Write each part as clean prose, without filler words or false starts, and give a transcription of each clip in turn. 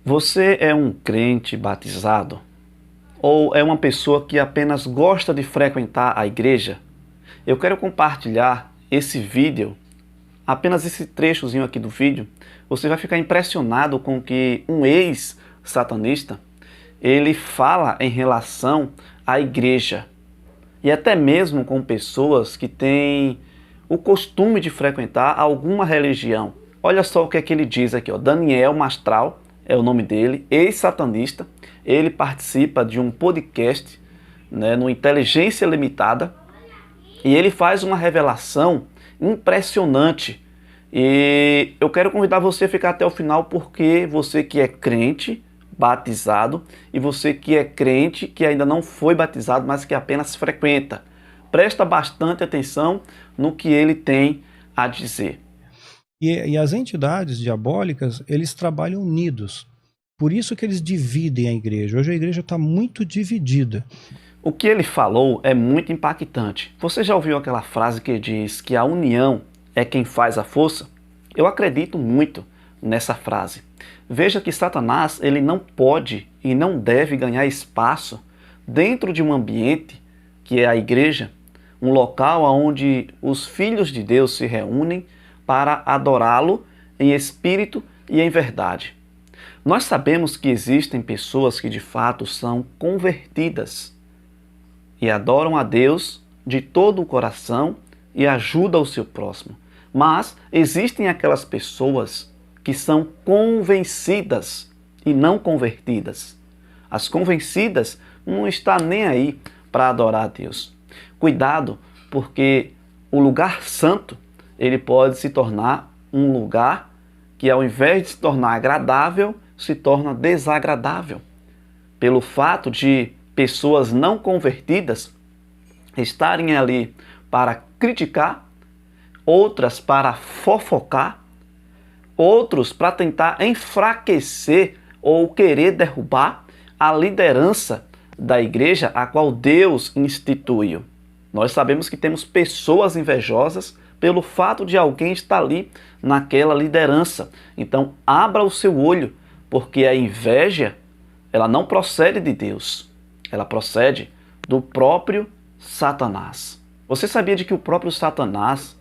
Você é um crente batizado? Ou é uma pessoa que apenas gosta de frequentar a igreja? Eu quero compartilhar esse vídeo, apenas esse trechozinho aqui do vídeo. Você vai ficar impressionado com que um ex-satanista, ele fala em relação à igreja. E até mesmo com pessoas que têm o costume de frequentar alguma religião. Olha só o que é que ele diz aqui, ó. Daniel Mastral é o nome dele, ex-satanista. Ele participa de um podcast, no Inteligência Limitada, e ele faz uma revelação impressionante. E eu quero convidar você a ficar até o final, porque você que é crente, batizado, e você que é crente, que ainda não foi batizado, mas que apenas frequenta, presta bastante atenção no que ele tem a dizer. E as entidades diabólicas, eles trabalham unidos. Por isso que eles dividem a igreja. Hoje a igreja está muito dividida. O que ele falou é muito impactante. Você já ouviu aquela frase que diz que a união é quem faz a força? Eu acredito muito nessa frase. Veja que Satanás, ele não pode e não deve ganhar espaço dentro de um ambiente que é a igreja, um local onde os filhos de Deus se reúnem para adorá-lo em espírito e em verdade. Nós sabemos que existem pessoas que de fato são convertidas e adoram a Deus de todo o coração e ajudam o seu próximo. Mas existem aquelas pessoas que são convencidas e não convertidas. As convencidas não estão nem aí para adorar a Deus. Cuidado, porque o lugar santo, ele pode se tornar um lugar que, ao invés de se tornar agradável, se torna desagradável. Pelo fato de pessoas não convertidas estarem ali para criticar, outras para fofocar, outros para tentar enfraquecer ou querer derrubar a liderança da igreja a qual Deus instituiu. Nós sabemos que temos pessoas invejosas pelo fato de alguém estar ali naquela liderança. Então, abra o seu olho, porque a inveja, ela não procede de Deus. Ela procede do próprio Satanás. Você sabia de que o próprio Satanás,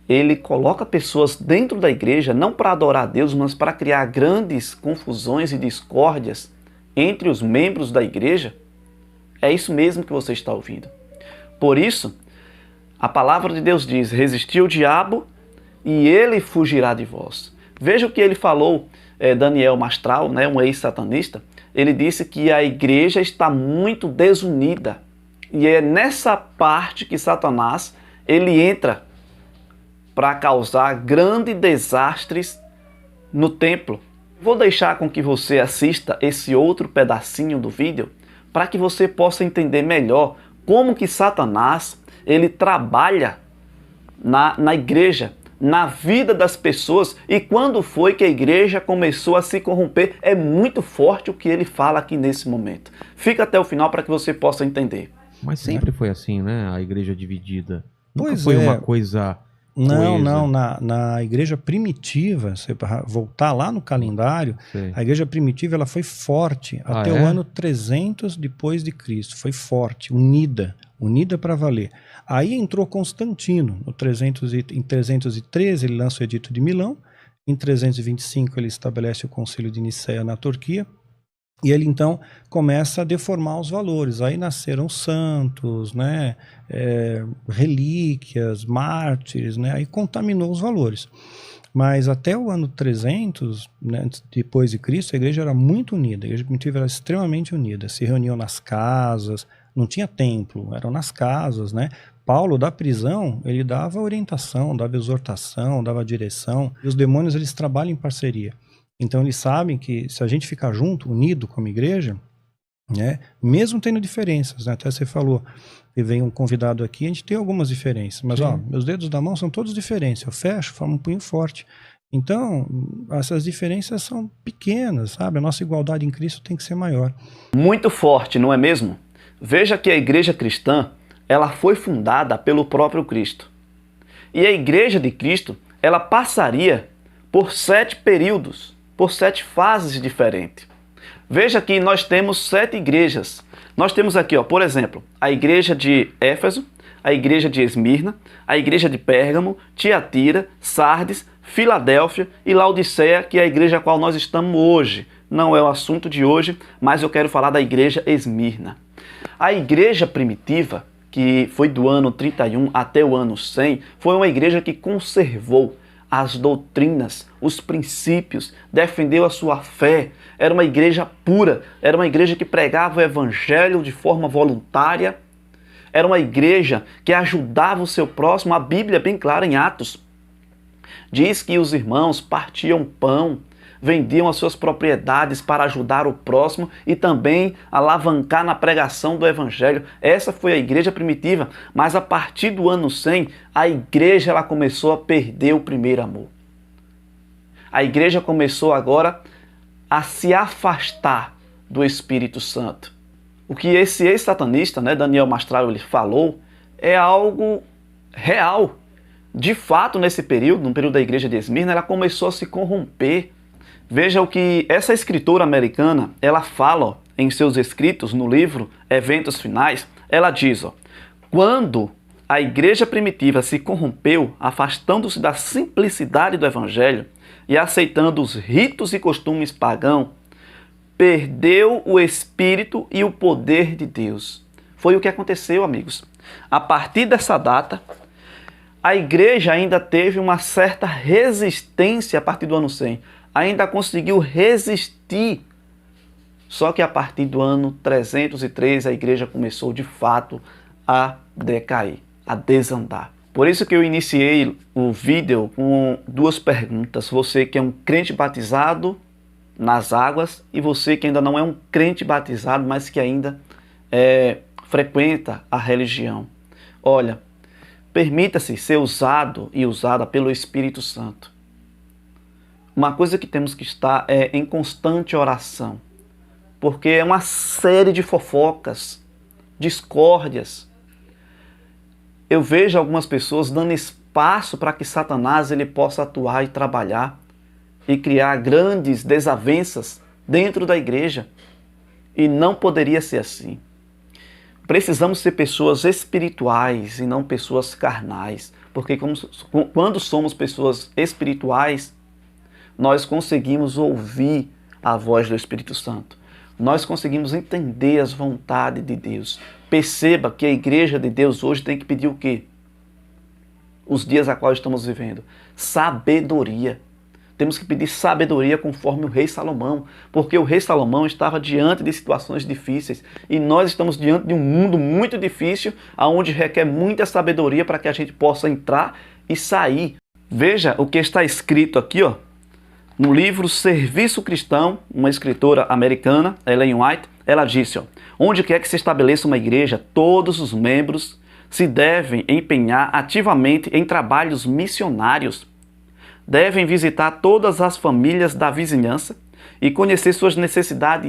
ele coloca pessoas dentro da igreja não para adorar a Deus, mas para criar grandes confusões e discórdias entre os membros da igreja? É isso mesmo que você está ouvindo. Por isso, a palavra de Deus diz: resisti ao diabo e ele fugirá de vós. Veja o que ele falou, Daniel Mastral, um ex-satanista. Ele disse que a igreja está muito desunida. E é nessa parte que Satanás ele entra para causar grandes desastres no templo. Vou deixar com que você assista esse outro pedacinho do vídeo para que você possa entender melhor como que Satanás ele trabalha na igreja, na vida das pessoas, e quando foi que a igreja começou a se corromper. É muito forte o que ele fala aqui nesse momento. Fica até o final para que você possa entender. Mas sempre foi assim, né? A igreja dividida. Nunca Pois foi é. uma coisa Não. Na igreja primitiva, você voltar lá no calendário, Sei. a igreja primitiva ela foi forte até o ano 300 depois de Cristo. Foi forte, unida para valer. Aí entrou Constantino, em 313 ele lança o Edito de Milão, em 325 ele estabelece o Concílio de Nicéia na Turquia, e ele então começa a deformar os valores. Aí nasceram santos, relíquias, mártires, aí contaminou os valores. Mas até o ano 300, depois de Cristo, a igreja era muito unida, a igreja primitiva era extremamente unida, se reuniam nas casas, não tinha templo, eram nas casas, Paulo, da prisão, ele dava orientação, dava exortação, dava direção, e os demônios eles trabalham em parceria. Então eles sabem que se a gente ficar junto, unido como igreja, mesmo tendo diferenças, até você falou, e vem um convidado aqui, a gente tem algumas diferenças, mas meus dedos da mão são todos diferentes, eu fecho, formo um punho forte. Então, essas diferenças são pequenas, sabe? A nossa igualdade em Cristo tem que ser maior. Muito forte, não é mesmo? Veja que a igreja cristã, ela foi fundada pelo próprio Cristo. E a igreja de Cristo, ela passaria por 7 períodos. por 7 fases diferentes. Veja que nós temos 7 igrejas. Nós temos aqui, ó, por exemplo, a igreja de Éfeso, a igreja de Esmirna, a igreja de Pérgamo, Tiatira, Sardes, Filadélfia e Laodiceia, que é a igreja a qual nós estamos hoje. Não é o assunto de hoje, mas eu quero falar da igreja Esmirna. A igreja primitiva, que foi do ano 31 até o ano 100, foi uma igreja que conservou as doutrinas, os princípios, defendeu a sua fé. Era uma igreja pura, era uma igreja que pregava o evangelho de forma voluntária, era uma igreja que ajudava o seu próximo. A Bíblia é bem clara em Atos. Diz que os irmãos partiam pão, vendiam as suas propriedades para ajudar o próximo e também alavancar na pregação do evangelho. Essa foi a igreja primitiva, mas a partir do ano 100, a igreja ela começou a perder o primeiro amor. A igreja começou agora a se afastar do Espírito Santo. O que esse ex-satanista, Daniel Mastral, ele falou é algo real. De fato, nesse período, no período da igreja de Esmirna, ela começou a se corromper. Veja o que essa escritora americana, ela fala em seus escritos no livro Eventos Finais. Ela diz, quando a igreja primitiva se corrompeu, afastando-se da simplicidade do evangelho e aceitando os ritos e costumes pagãos, perdeu o Espírito e o poder de Deus. Foi o que aconteceu, amigos. A partir dessa data, a igreja ainda teve uma certa resistência a partir do ano 100. Ainda conseguiu resistir. Só que a partir do ano 303, a igreja começou de fato a decair, a desandar. Por isso que eu iniciei o vídeo com 2 perguntas. Você que é um crente batizado nas águas e você que ainda não é um crente batizado, mas que ainda frequenta a religião. Olha, permita-se ser usado e usada pelo Espírito Santo. Uma coisa que temos que estar em constante oração, porque é uma série de fofocas, discórdias. Eu vejo algumas pessoas dando espaço para que Satanás ele possa atuar e trabalhar e criar grandes desavenças dentro da igreja. E não poderia ser assim. Precisamos ser pessoas espirituais e não pessoas carnais, porque quando somos pessoas espirituais, nós conseguimos ouvir a voz do Espírito Santo. Nós conseguimos entender as vontades de Deus. Perceba que a igreja de Deus hoje tem que pedir o quê? Os dias a qual estamos vivendo. Sabedoria. Temos que pedir sabedoria conforme o rei Salomão, porque o rei Salomão estava diante de situações difíceis e nós estamos diante de um mundo muito difícil, onde requer muita sabedoria para que a gente possa entrar e sair. Veja o que está escrito aqui, no livro Serviço Cristão, uma escritora americana, Ellen White, ela disse, onde quer que se estabeleça uma igreja, todos os membros se devem empenhar ativamente em trabalhos missionários. Devem visitar todas as famílias da vizinhança e conhecer suas necessidades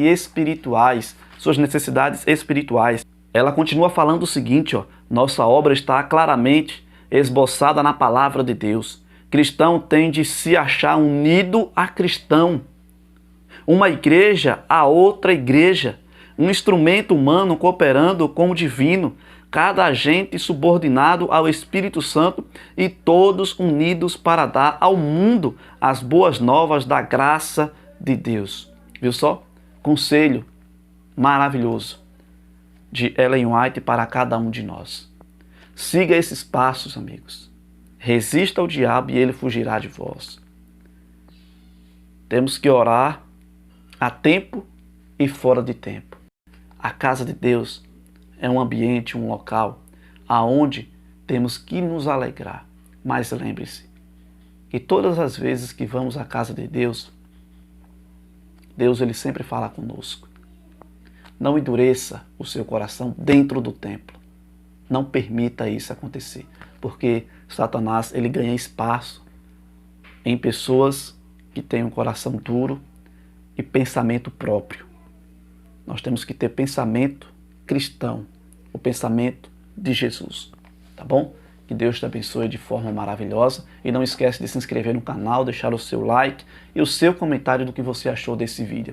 espirituais. Ela continua falando o seguinte, nossa obra está claramente esboçada na palavra de Deus. Cristão tem de se achar unido a cristão. Uma igreja a outra igreja. Um instrumento humano cooperando com o divino. Cada agente subordinado ao Espírito Santo e todos unidos para dar ao mundo as boas novas da graça de Deus. Viu só? Conselho maravilhoso de Ellen White para cada um de nós. Siga esses passos, amigos. Resista ao diabo e ele fugirá de vós. Temos que orar a tempo e fora de tempo. A casa de Deus é um ambiente, um local aonde temos que nos alegrar. Mas lembre-se que todas as vezes que vamos à casa de Deus, Deus ele sempre fala conosco. Não endureça o seu coração dentro do templo. Não permita isso acontecer, porque Satanás ele ganha espaço em pessoas que têm um coração duro e pensamento próprio. Nós temos que ter pensamento cristão, o pensamento de Jesus, tá bom? Que Que Deus te abençoe de forma maravilhosa. E não esquece de se inscrever no canal, deixar o seu like e o seu comentário do que você achou desse vídeo.